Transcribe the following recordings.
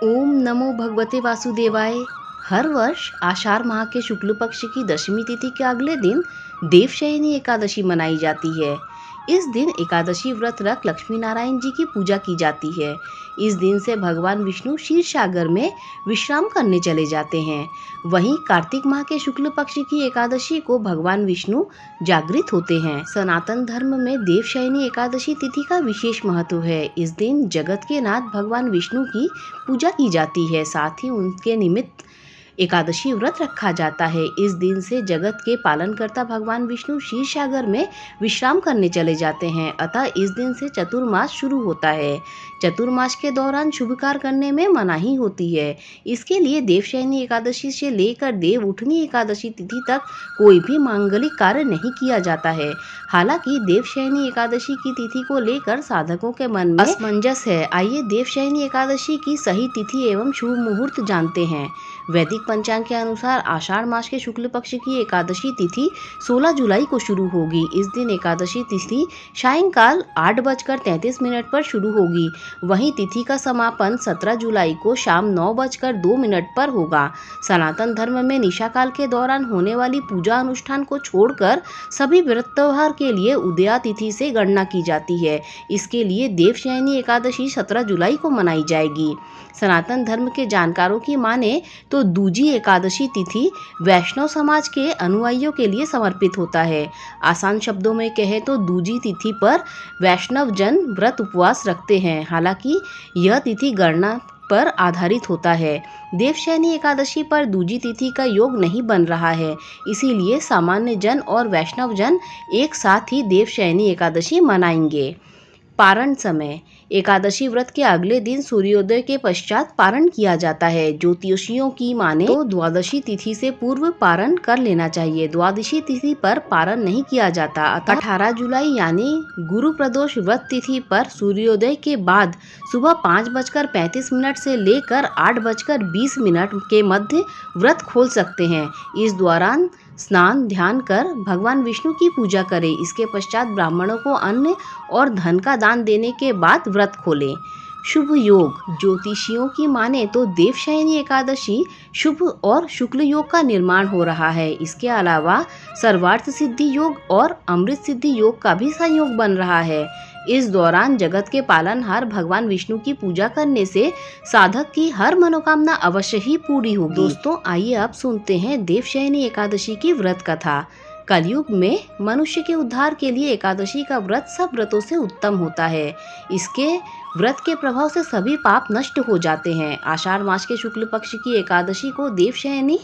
ओम नमो भगवते वासुदेवाय। हर वर्ष आषाढ़ माह के शुक्ल पक्ष की दशमी तिथि के अगले दिन देवशयनी एकादशी मनाई जाती है। इस दिन एकादशी व्रत रख लक्ष्मी नारायण जी की पूजा की जाती है। इस दिन से भगवान विष्णु क्षीर सागर में विश्राम करने चले जाते हैं। वहीं कार्तिक माह के शुक्ल पक्ष की एकादशी को भगवान विष्णु जागृत होते हैं। सनातन धर्म में देवशयनी एकादशी तिथि का विशेष महत्व है। इस दिन जगत के नाथ भगवान विष्णु की पूजा की जाती है, साथ ही उनके निमित्त एकादशी व्रत रखा जाता है। इस दिन से जगत के पालनकर्ता भगवान विष्णु क्षीर सागर में विश्राम करने चले जाते हैं। अतः इस दिन से चतुर्मास शुरू होता है। चतुर्मास के दौरान शुभ कार्य करने में मनाही होती है। इसके लिए देवशयनी एकादशी से लेकर देव उठनी एकादशी तिथि तक कोई भी मांगलिक कार्य नहीं किया जाता है। हालांकि देवशयनी एकादशी की तिथि को लेकर साधकों के मन में असमंजस है। आइए देवशयनी एकादशी की सही तिथि एवं शुभ मुहूर्त जानते हैं। वैदिक पंचांग के अनुसार आषाढ़ मास के शुक्ल पक्ष की एकादशी तिथि 16 जुलाई को शुरू होगी। इस दिन एकादशी तिथि सायंकाल 8:33 पर शुरू होगी। वहीं तिथि का समापन 17 जुलाई को शाम 9:02 पर होगा। सनातन धर्म में निशा काल के दौरान होने वाली पूजा अनुष्ठान को छोड़कर सभी व्रत त्योहार के लिए उदया तिथि से गणना की जाती है। इसके लिए देवशयनी एकादशी 17 जुलाई को मनाई जाएगी। सनातन धर्म के जानकारों की माने तो दूजी एकादशी तिथि वैष्णव समाज के अनुयायियों के लिए समर्पित होता है। आसान शब्दों में कहें तो दूजी तिथि पर वैष्णव जन व्रत उपवास रखते हैं। हालांकि यह तिथि गणना पर आधारित होता है। देवशयनी एकादशी पर दूजी तिथि का योग नहीं बन रहा है, इसीलिए सामान्य जन और वैष्णव जन एक साथ ही देवशयनी एकादशी मनाएंगे। पारण समय एकादशी व्रत के अगले दिन सूर्योदय के पश्चात पारण किया जाता है। ज्योतिषियों की माने तो द्वादशी तिथि से पूर्व पारण कर लेना चाहिए। द्वादशी तिथि पर पारण नहीं किया जाता। 18 जुलाई यानी गुरु प्रदोष व्रत तिथि पर सूर्योदय के बाद सुबह 5:35 से लेकर 8:20 के मध्य व्रत खोल सकते हैं। इस दौरान स्नान ध्यान कर भगवान विष्णु की पूजा करें। इसके पश्चात ब्राह्मणों को अन्न और धन का दान देने के बाद व्रत खोलें। शुभ योग ज्योतिषियों की माने तो देवशयनी एकादशी शुभ और शुक्ल योग का निर्माण हो रहा है। इसके अलावा सर्वार्थ सिद्धि योग और अमृत सिद्धि योग का भी संयोग बन रहा है। इस दौरान जगत के पालनहार भगवान विष्णु की पूजा करने से साधक की हर मनोकामना अवश्य ही पूरी होगी। दोस्तों, आइए अब सुनते हैं देवशयनी एकादशी की व्रत कथा। कलयुग में मनुष्य के उद्धार के लिए एकादशी का व्रत सब व्रतों से उत्तम होता है। इसके व्रत के प्रभाव से सभी पाप नष्ट हो जाते हैं। आषाढ़ मास के शुक्ल पक्ष की एकादशी को देवशयनी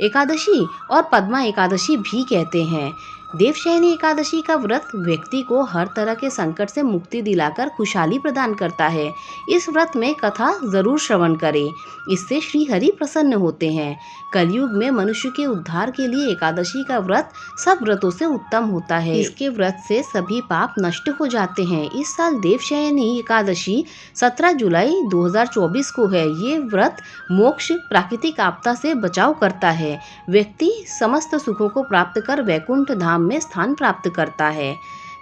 एकादशी और पद्मा एकादशी भी कहते हैं। देवशयनी एकादशी का व्रत व्यक्ति को हर तरह के संकट से मुक्ति दिलाकर खुशहाली प्रदान करता है। इस व्रत में कथा जरूर श्रवण करें, इससे श्री हरि प्रसन्न होते हैं। कलयुग में मनुष्य के उद्धार के लिए एकादशी का व्रत सब व्रतों से उत्तम होता है। इसके व्रत से सभी पाप नष्ट हो जाते हैं। इस साल देवशयनी एकादशी 17 जुलाई 2024 को है। ये व्रत मोक्ष, प्राकृतिक आपदा से बचाव करता है। व्यक्ति समस्त सुखों को प्राप्त कर वैकुंठ धाम में स्थान प्राप्त करता है।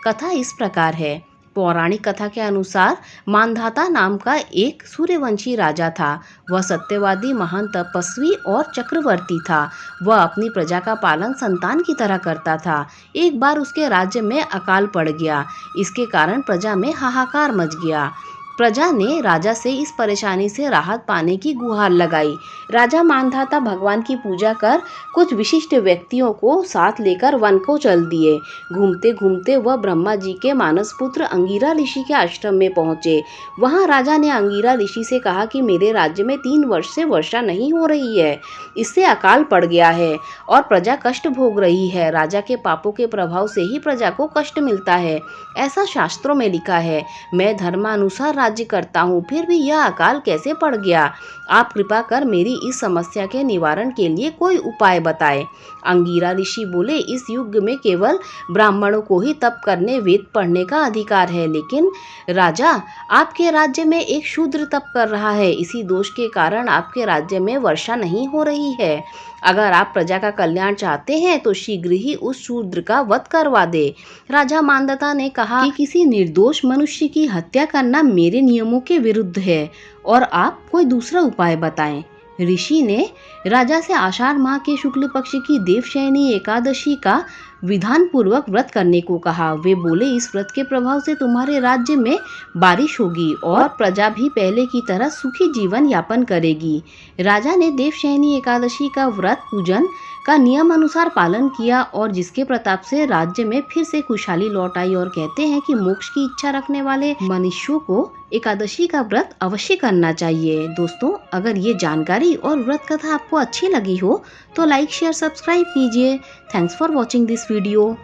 कथा इस प्रकार है। पौराणिक कथा के अनुसार मांधाता नाम का एक सूर्यवंशी राजा था। वह सत्यवादी, महान तपस्वी और चक्रवर्ती था। वह अपनी प्रजा का पालन संतान की तरह करता था। एक बार उसके राज्य में अकाल पड़ गया। इसके कारण प्रजा में हाहाकार मच गया। प्रजा ने राजा से इस परेशानी से राहत पाने की गुहार लगाई। राजा मांधाता भगवान की पूजा कर कुछ विशिष्ट व्यक्तियों को साथ लेकर वन को चल दिए। घूमते घूमते वह ब्रह्मा जी के मानस पुत्र अंगिरा ऋषि के आश्रम में पहुंचे। वहां राजा ने अंगिरा ऋषि से कहा कि मेरे राज्य में 3 वर्ष से वर्षा नहीं हो रही है, इससे अकाल पड़ गया है और प्रजा कष्ट भोग रही है। राजा के पापों के प्रभाव से ही प्रजा को कष्ट मिलता है, ऐसा शास्त्रों में लिखा है। मैं धर्मानुसार राज्य करता हूँ, फिर भी यह अकाल कैसे पड़ गया? आप कृपा कर मेरी इस समस्या के निवारण के लिए कोई उपाय बताएं। अंगिरा ऋषि बोले, इस युग में केवल ब्राह्मणों को ही तप करने, वेद पढ़ने का अधिकार है। लेकिन राजा, आपके राज्य में एक शूद्र तप कर रहा है। इसी दोष के कारण आपके राज्य में वर्षा नहीं हो रही है। अगर आप प्रजा का कल्याण चाहते हैं तो शीघ्र ही उस शूद्र का वध करवा दे। राजा मांधाता ने कहा कि किसी निर्दोष मनुष्य की हत्या करना मेरे नियमों के विरुद्ध है और आप कोई दूसरा उपाय बताएं। ऋषि ने राजा से आषाढ़ माह के शुक्ल पक्ष की देवशयनी एकादशी का विधान पूर्वक व्रत करने को कहा। वे बोले, इस व्रत के प्रभाव से तुम्हारे राज्य में बारिश होगी और प्रजा भी पहले की तरह सुखी जीवन यापन करेगी। राजा ने देवशयनी एकादशी का व्रत पूजन का नियम अनुसार पालन किया और जिसके प्रताप से राज्य में फिर से खुशहाली लौट आई। और कहते हैं कि मोक्ष की इच्छा रखने वाले मनुष्यों को एकादशी का व्रत अवश्य करना चाहिए। दोस्तों, अगर ये जानकारी और व्रत कथा आपको अच्छी लगी हो तो लाइक शेयर सब्सक्राइब कीजिए। Thanks for watching this video.